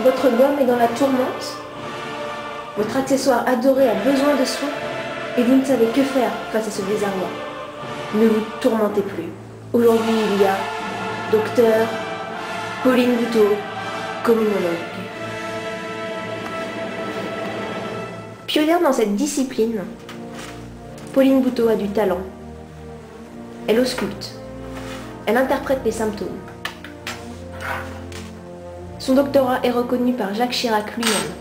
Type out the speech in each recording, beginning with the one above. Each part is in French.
Votre gomme est dans la tourmente. Votre accessoire adoré a besoin de soins et vous ne savez que faire face à ce désarroi. Ne vous tourmentez plus. Aujourd'hui, il y a docteur Pauline Bouteau, communologue. Pionnière dans cette discipline, Pauline Bouteau a du talent. Elle ausculte. Elle interprète les symptômes. Son doctorat est reconnu par Jacques Chirac lui-même.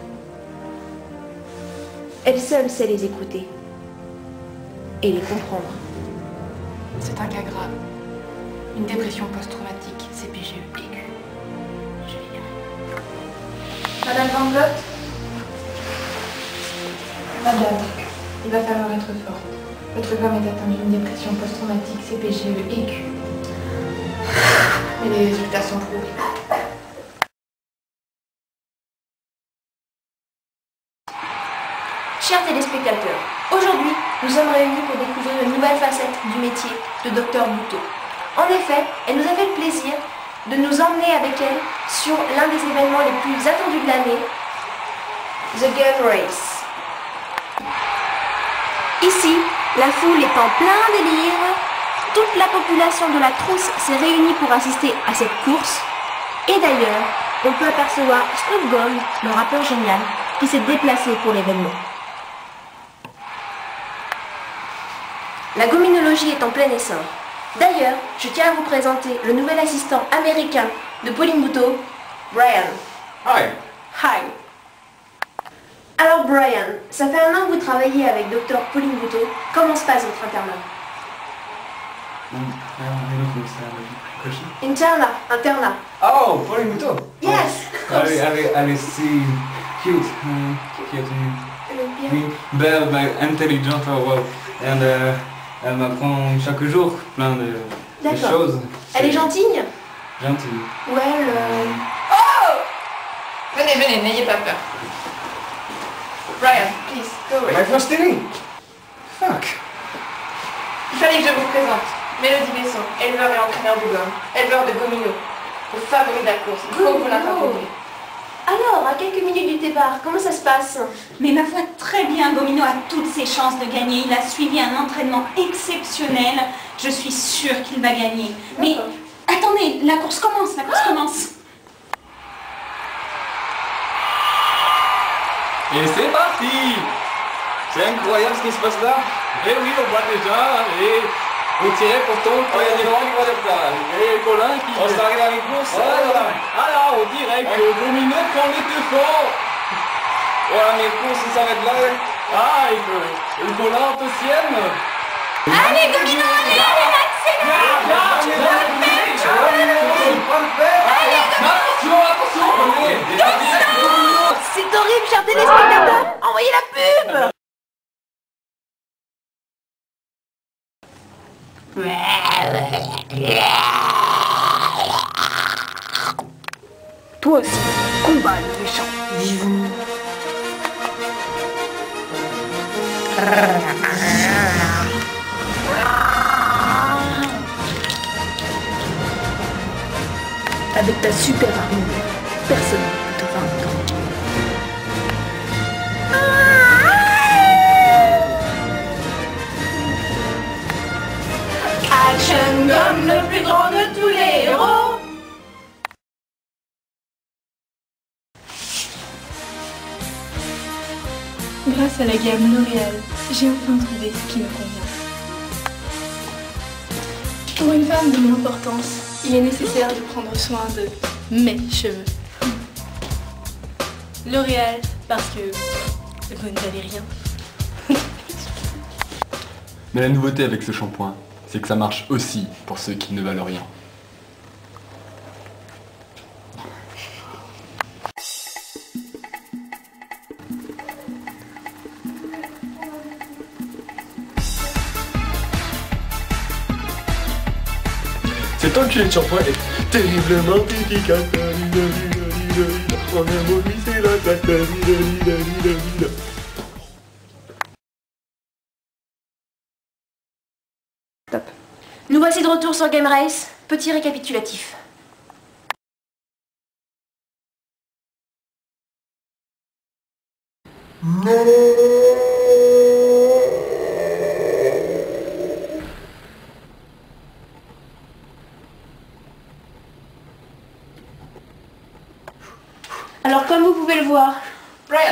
Elle seule sait les écouter et les comprendre. C'est un cas grave. Une dépression post-traumatique, CPGE aiguë. Je vais y arriver. Madame Van Blot? Madame, il va falloir être forte. Votre gomme est atteinte d'une dépression post-traumatique, CPGE aiguë. Mais les résultats sont prouvés. Chers téléspectateurs, aujourd'hui, nous sommes réunis pour découvrir une nouvelle facette du métier de Docteur Bouteau. En effet, elle nous a fait le plaisir de nous emmener avec elle sur l'un des événements les plus attendus de l'année, The Gun Race. Ici, la foule est en plein délire. Toute la population de la trousse s'est réunie pour assister à cette course. Et d'ailleurs, on peut apercevoir Snoop Dogg, le rappeur génial, qui s'est déplacé pour l'événement. La gominologie est en plein essor. D'ailleurs, je tiens à vous présenter le nouvel assistant américain de Pauline Bouteau, Brian. Hi. Hi. Alors Brian, ça fait 1 an que vous travaillez avec Dr Pauline Bouteau. Comment se passe votre internat? Internat. Oh, Pauline Bouteau. Yes, of course. Elle est si cute. Belle, intelligente, wow. Elle m'apprend chaque jour plein de choses. Elle est gentille? Gentille. Ouais, Oh! Venez, n'ayez pas peur. Brian, please, go away. My first TV. Fuck. Il fallait que je vous présente. Mélodie Besson, éleveur et entraîneur de gomme, éleveur de gomino, le favori de la course. Il faut que vous l'interprétiez. Alors, à quelques minutes du départ, comment ça se passe? Mais ma foi, très bien, Gomino a toutes ses chances de gagner. Il a suivi un entraînement exceptionnel. Je suis sûre qu'il va gagner. Mais attendez, la course commence, Et c'est parti. C'est incroyable ce qui se passe là. Eh oui, on voit déjà. Et vous tirez pourtant. Oh, il y a des gens qui vont et Colin qui... On s'arrive à une course. Alors, on dirait que Gomino prend les deux forts. Voilà, mais la course s'arrête là. Ah, et Colin en deuxième. Allez, Gomino, allez, C'est horrible, chers téléspectateurs. Envoyez la pub. Toi aussi, combat le méchant. Avec ta super armure, personne ne peut te vaincre. Action Gomme, le plus grand de tous les héros. Grâce à la gamme L'Oréal, j'ai enfin trouvé ce qui me convient. Pour une femme de mon importance, il est nécessaire de prendre soin de mes cheveux. L'Oréal, parce que vous ne valez rien. Mais la nouveauté avec ce shampoing, c'est que ça marche aussi pour ceux qui ne valent rien. Cet enculé de shampoing est terriblement efficace. En un mot, lui, c'est la classe. Top. Nous voici de retour sur Game Race. Petit récapitulatif. Alors comme vous pouvez le voir,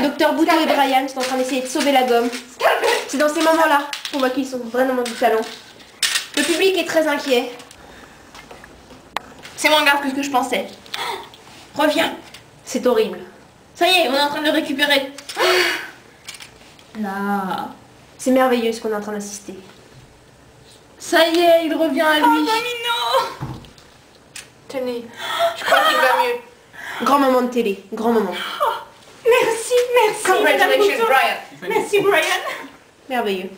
Docteur Bouteau et Brian sont en train d'essayer de sauver la gomme. C'est dans ces moments-là qu'on voit qu'ils sont vraiment du talent. Le public est très inquiet. C'est moins grave que ce que je pensais. Reviens. C'est horrible. Ça y est, on est en train de le récupérer. Là. C'est merveilleux ce qu'on est en train d'assister. Ça y est, il revient à lui. Oh, Domino! Tenez, je crois qu'il va mieux. Grand moment de télé, grand moment. Merci, merci. Congratulations, Madame Bouteau. Brian. Merci, Brian. Merveilleux.